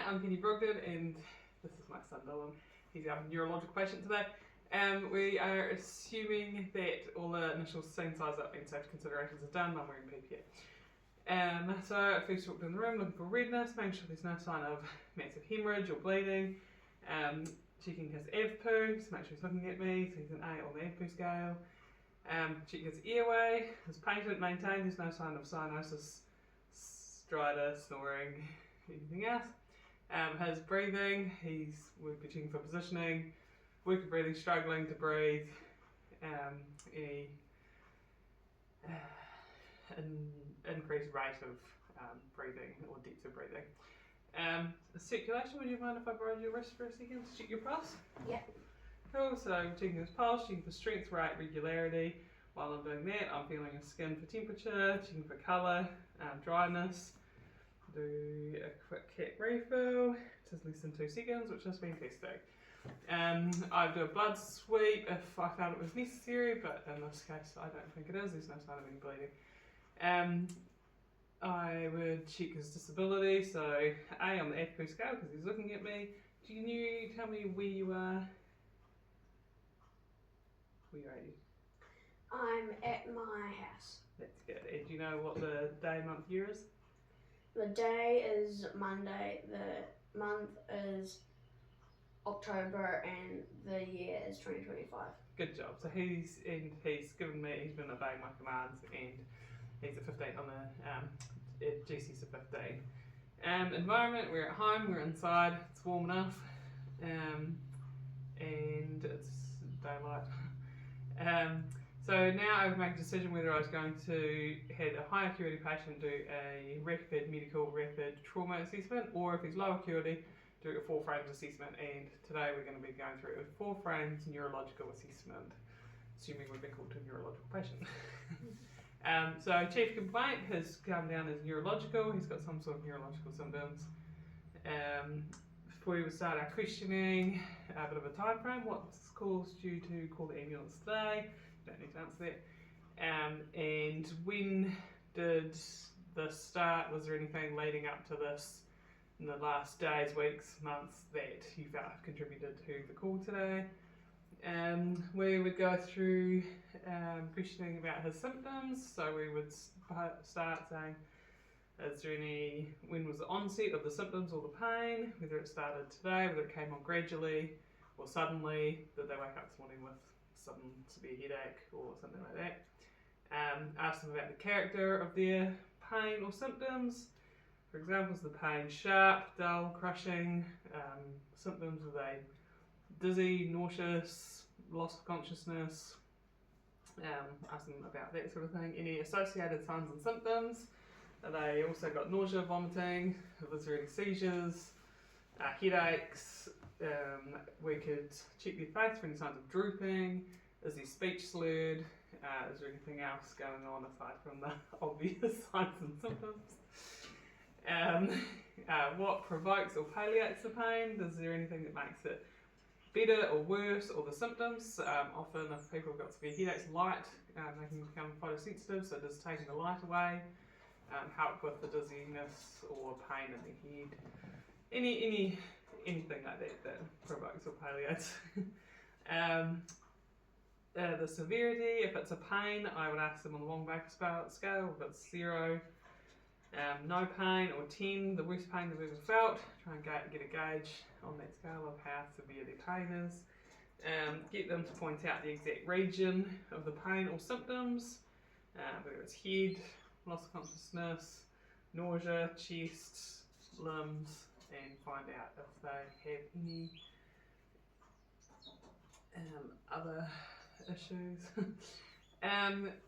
I'm Penny Brogdon and this is my son Dylan. He's our neurological patient today. We are assuming that all the initial scene size up and safety considerations are done. I'm wearing PPE. So I first walked in the room looking for redness, making sure there's no sign of massive hemorrhage or bleeding. Checking his AVPU, so make sure he's looking at me, so he's an A on the AVPU scale. Checking his airway, his patent maintained, there's no sign of cyanosis, stridor, snoring, anything else. His breathing, we've been checking for positioning, weaker breathing, struggling to breathe, any increased rate of breathing or depth of breathing. Circulation, would you mind if I borrowed your wrist for a second to check your pulse? Yeah. Cool, so checking his pulse, checking for strength, rate, regularity. While I'm doing that, I'm feeling his skin for temperature, checking for colour, dryness. Do a quick cat refill, just less than 2 seconds, which is fantastic. I do a blood sweep if I found it was necessary, but in this case I don't think it is, there's no sign of any bleeding. I would check his disability, so A on the AVPU scale because he's looking at me. Can you tell me where you are? Where are you? I'm at my house. That's good. And do you know what the day, month, year is? The day is Monday, the month is October, and the year is 2025. Good job. So he's been obeying my commands, and he's a 15 on the GCS of 15. Environment, we're at home, we're inside, it's warm enough, and it's daylight. So now I would make a decision whether I was going to have a high acuity patient do a rapid trauma assessment, or if he's low acuity, do a 4 frames assessment. And today we're going to be going through a 4 frames neurological assessment, assuming we've been called to a neurological patient. So chief complaint has come down as neurological. He's got some sort of neurological symptoms. Before we start our questioning, a bit of a time frame. What's caused you to call the ambulance today? Don't need to answer that. And when did this start? Was there anything leading up to this in the last days, weeks, months that you felt contributed to the call today? We would go through questioning about his symptoms. So we would start saying, when was the onset of the symptoms or the pain? Whether it started today, whether it came on gradually or suddenly. Did they wake up this morning with some severe headache or something like that? Ask them about the character of their pain or symptoms. For example, is the pain sharp, dull, crushing? Symptoms, are they dizzy, nauseous, loss of consciousness? Ask them about that sort of thing. Any associated signs and symptoms? Are they also got nausea, vomiting? Was there any seizures, headaches? We could check their face for any signs of drooping. Is their speech slurred? Is there anything else going on aside from the obvious signs and symptoms? What provokes or palliates the pain? Is there anything that makes it better or worse, or the symptoms? Often if people have got severe headaches, light, they can become photosensitive, so does taking the light away help with the dizziness or pain in the head? Anything like that provokes or palliates. The severity, if it's a pain, I would ask them on the Wong-Baker scale. If it's 0, no pain, or 10, the worst pain they've ever felt. Try and get a gauge on that scale of how severe their pain is. Get them to point out the exact region of the pain or symptoms, whether it's head, loss of consciousness, nausea, chest, limbs, and find out if they have any other issues.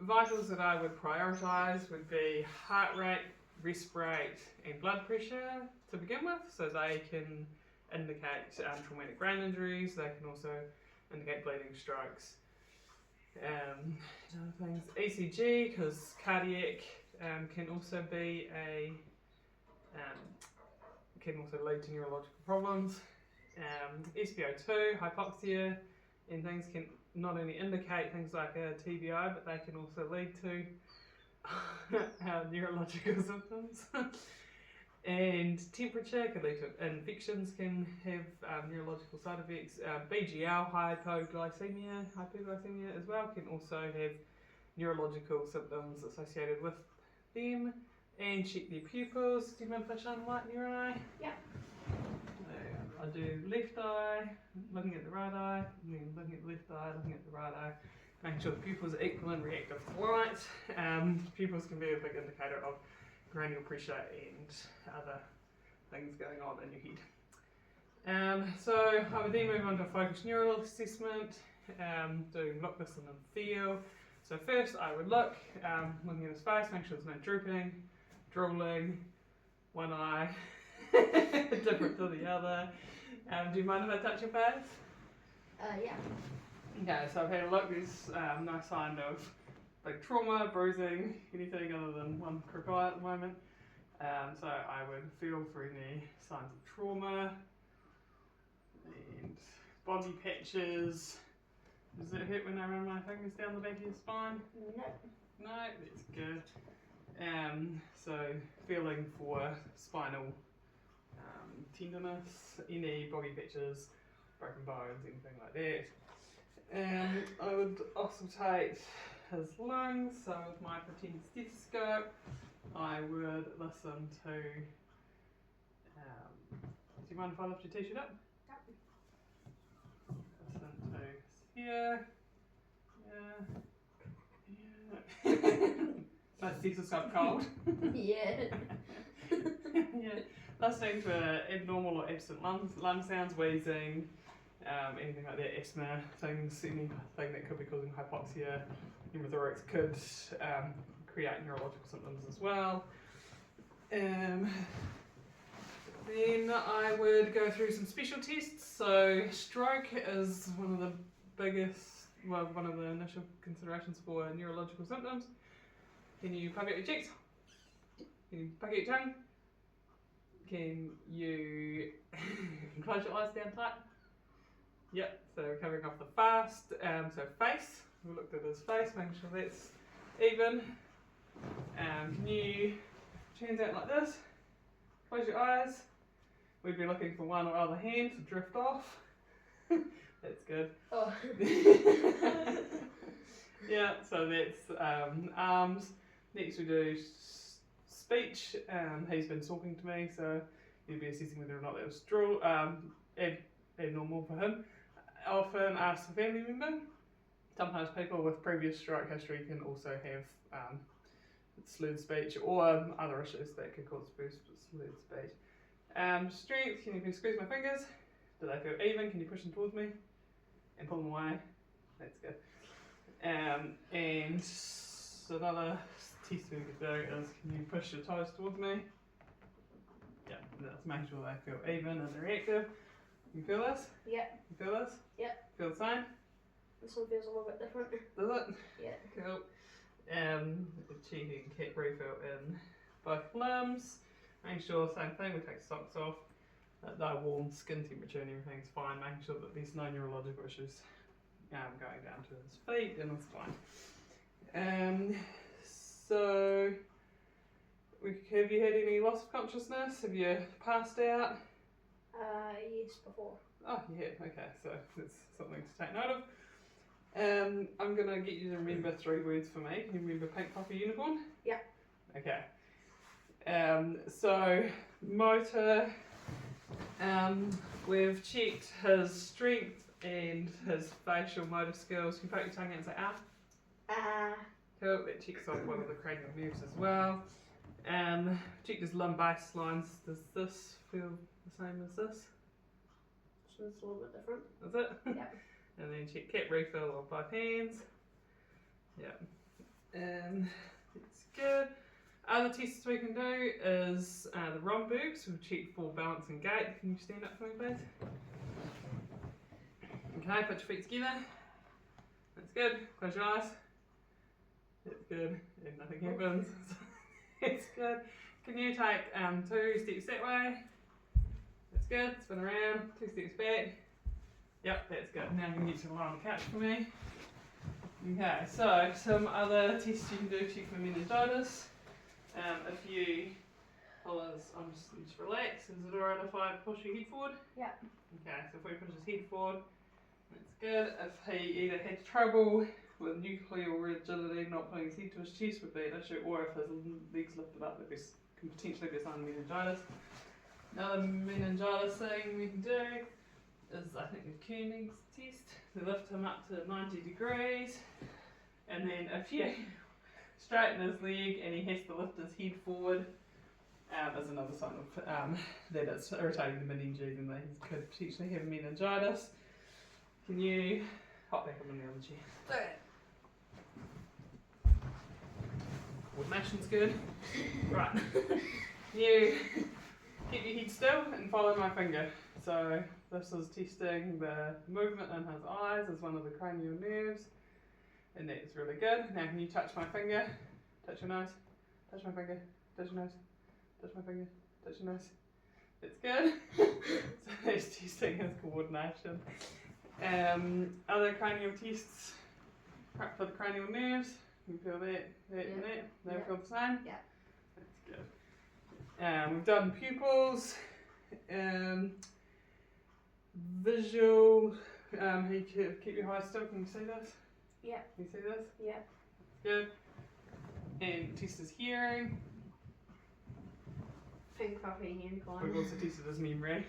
Vitals that I would prioritise would be heart rate, rest rate, and blood pressure to begin with, so they can indicate traumatic brain injuries. They can also indicate bleeding, strokes. Other things, ECG, because cardiac can also lead to neurological problems. SpO2, hypoxia, and things can not only indicate things like a TBI, but they can also lead to neurological symptoms. And temperature can lead to infections, can have neurological side effects. BGL, hypoglycemia as well, can also have neurological symptoms associated with them. And check their pupils. Do you mind if I shine light in your eye? Yep. I do left eye, looking at the right eye, and then looking at the left eye, looking at the right eye, making sure the pupils are equal and reactive to light. Pupils can be a big indicator of cranial pressure and other things going on in your head. So I would then move on to a focused neural assessment, doing look, listen and feel. So first I would look, looking at his face, make sure there's no drooping, drooling, one eye different to the other. Do you mind if I touch your face? Yeah. Okay, so I've had a look, there's no sign of big trauma, bruising, anything other than one crook eye at the moment. So I would feel for any signs of trauma and body patches. Does it hurt when I run my fingers down the back of your spine? No. No, that's good. So feeling for spinal tenderness, any body patches, broken bones, anything like that. I would auscultate his lungs, so with my pretend stethoscope I would listen to, do you mind if I lift your t-shirt up? Listen to here, my stethoscope cold. Yeah. Yeah, listening to abnormal or absent lung sounds, wheezing, anything like that, asthma things, anything that could be causing hypoxia, pneumothorax could create neurological symptoms as well. Then I would go through some special tests. So stroke is one of the one of the initial considerations for neurological symptoms. Can you puff out your cheeks? Can you puff out your tongue? Can you close your eyes down tight? Yep, so covering off the fast. So face, we looked at his face, making sure that's even. Can you hands out like this? Close your eyes. We'd be looking for one or other hand to drift off. That's good. Oh. Yeah, so that's arms. Next we do speech. He's been talking to me, so you'd be assessing whether or not that was abnormal for him. Often ask the family member. Sometimes people with previous stroke history can also have slurred speech or other issues that could cause slurred speech. Strength, can you squeeze my fingers? Do they feel even? Can you push them towards me? And pull them away? That's good. And another test we could do is, can you push your toes towards me? Yeah, that's making sure they feel even and they're active. You feel this? Yep. You feel this? Yep. Feel the same? This one feels a little bit different. Does it? Yeah. Cool. Cheating cat refill in both limbs. Making sure, same thing, we take socks off, that they're warm, skin temperature and everything's fine, making sure that there's no neurological issues going down to his feet and it's fine. So, have you had any loss of consciousness? Have you passed out? Yes, before. Oh, yeah, okay, so that's something to take note of. I'm going to get you to remember 3 words for me. Can you remember pink puffy unicorn? Yeah. Okay. So, motor, we've checked his strength and his facial motor skills. Can you poke your tongue out and say ah? Cool, that checks off one of the cranial nerves as well. Checked his limb base lines. Does this feel the same as this? This one's a little bit different. Is it? Yeah. And then check cap refill of both hands. Yeah. That's good. Other tests we can do is the Rombergs. We'll check for balance and gait. Can you stand up for me, please? Okay, put your feet together. That's good. Close your eyes. That's good. And nothing happens. That's good. Can you take 2 steps that way? That's good. Spin around. 2 steps back. Yep, that's good. Now you can get to lie on the couch for me. Okay, so some other tests you can do to check for meningitis. If you Just relax. Is it alright if I push your head forward? Yeah. Okay, so if we push his head forward, that's good. If he either had trouble with nuclear rigidity, not putting his head to his chest would be an issue, or if his legs lifted up, there can potentially be a sign of meningitis. Another meningitis thing we can do is, I think, the Koenig's test. They lift him up to 90 degrees, and then if you straighten his leg and he has to lift his head forward, is another sign of that it's irritating the meninges and that he could potentially have meningitis. Can you hop back up on the other chair? Coordination's good. Right. You keep your head still and follow my finger. So this is testing the movement in his eyes as one of the cranial nerves, and that's really good. Now can you touch my finger? Touch your nose. Touch my finger. Touch your nose. Touch my finger. Touch your nose. That's good. So that's testing his coordination. Other cranial tests for the cranial nerves. You feel that, and that. They feel the same? Yeah. That's good. We've done pupils, visual. Keep your eyes still. Can you see this? Yeah. Can you see this? Yeah. Good. And test his hearing. Pink coffee hand climb. We've also tested his memory.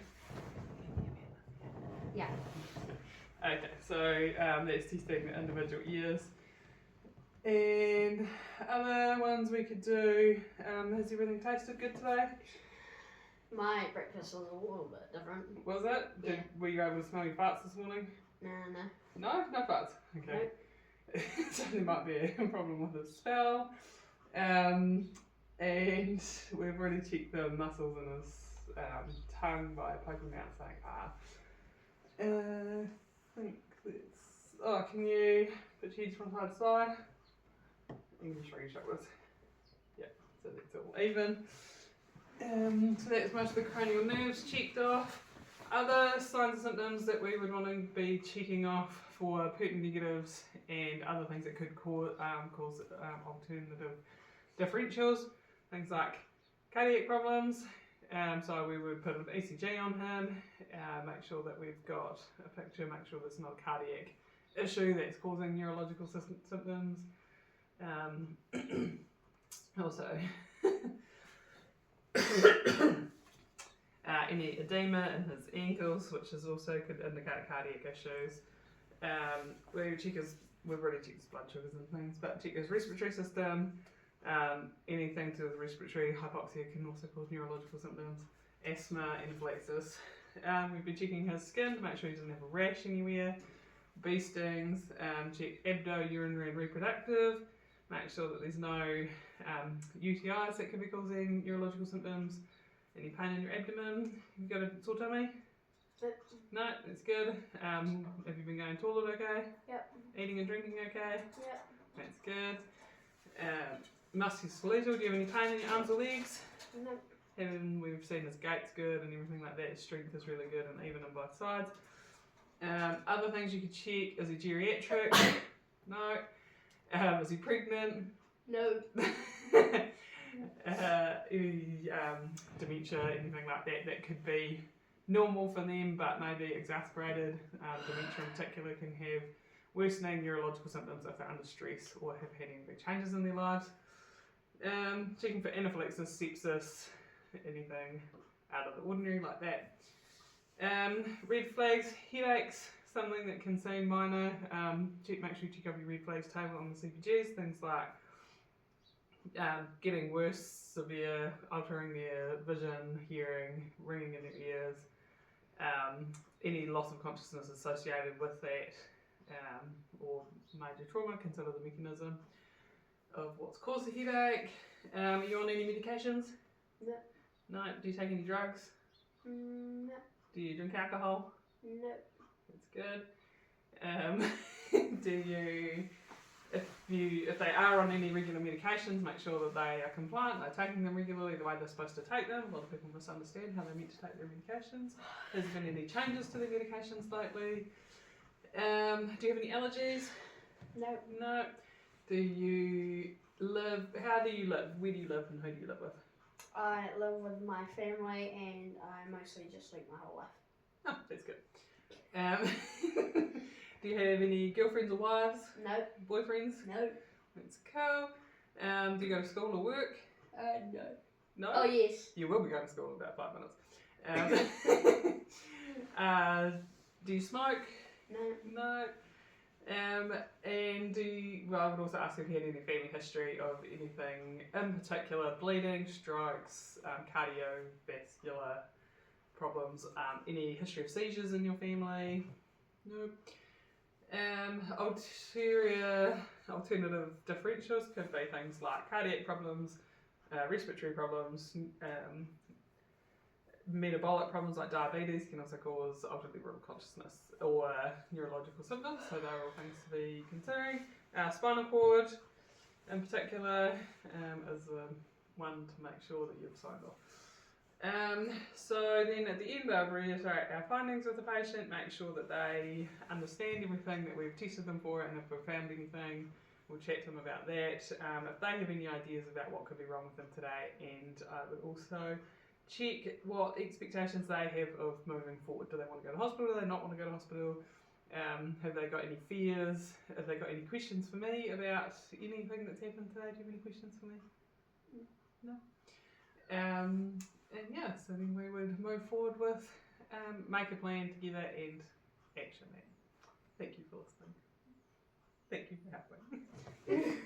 Yeah. Okay, so that's testing the individual ears. And other ones we could do, has everything tasted good today? My breakfast was a little bit different. Was it? Yeah. Were you able to smell your farts this morning? No. No? No farts? Okay. So there might be a problem with the smell. And we've already checked the muscles in his tongue by poking them out saying I think that's... can you put your heads from side to side? You can shrug your shoulders. Yeah, so that's all even. So that's most of the cranial nerves checked off. Other signs and symptoms that we would want to be checking off for Putin negatives and other things that could cause alternative differentials, things like cardiac problems. So we would put an ECG on him, make sure that we've got a picture, make sure there's not a cardiac issue that's causing neurological symptoms. Also, any edema in his ankles, which is also could indicate cardiac issues. We've already checked his blood sugars and things, but check his respiratory system. Anything to do with respiratory hypoxia can also cause neurological symptoms, asthma, anaphylaxis. We've been checking his skin to make sure he doesn't have a rash anywhere, bee stings, check abdo, urinary and reproductive, make sure that there's no UTIs that could be causing neurological symptoms, any pain in your abdomen. You've got a sore tummy? No, that's good. Have you been going to the toilet okay? Yep. Eating and drinking okay? Yep. That's good. Musculoskeletal, do you have any pain in your arms or legs? No. We've seen his gait's good and everything like that. His strength is really good and even on both sides. Other things you could check, is he geriatric? No. Is he pregnant? No. Dementia, anything like that, that could be normal for them but maybe exacerbated. Dementia in particular can have worsening neurological symptoms if they're under stress or have had any big changes in their lives. Checking for anaphylaxis, sepsis, anything out of the ordinary like that. Red flags, headaches, something that can seem minor. Make sure you check out your red flags table on the CPGs, things like getting worse, severe, altering their vision, hearing, ringing in their ears, any loss of consciousness associated with that, or major trauma. Consider the mechanism of what's caused the headache. Are you on any medications? No. No. Do you take any drugs? No. Do you drink alcohol? No. That's good. Do you, if they are on any regular medications, make sure that they are compliant, they're taking them regularly the way they're supposed to take them. A lot of people misunderstand how they're meant to take their medications. Has there been any changes to their medications lately? Do you have any allergies? No. No. Do you live, how do you live? Where do you live and who do you live with? I live with my family and I mostly just sleep my whole life. Oh, that's good. Do you have any girlfriends or wives? No. Boyfriends? No. That's cool. Do you go to school or work? No. No? Oh, yes. You will be going to school in about 5 minutes. Do you smoke? No. No. And I would also ask if you had any family history of anything in particular, bleeding, strokes, cardiovascular problems, any history of seizures in your family? No. Alternative differentials could be things like cardiac problems, respiratory problems, metabolic problems like diabetes can also cause altered level of consciousness or neurological symptoms, so they're all things to be considering. Spinal cord in particular is one to make sure that you've signed off. So then at the end I'll reiterate our findings with the patient, make sure that they understand everything that we've tested them for, and if we've found anything we'll chat to them about that. If they have any ideas about what could be wrong with them today, and I would also check what expectations they have of moving forward. Do they want to go to hospital? Do they not want to go to hospital? Have they got any fears? Have they got any questions for me about anything that's happened today? Do you have any questions for me? No? And yeah, so then we would move forward with make a plan together and action that. Thank you for listening. Thank you for helping.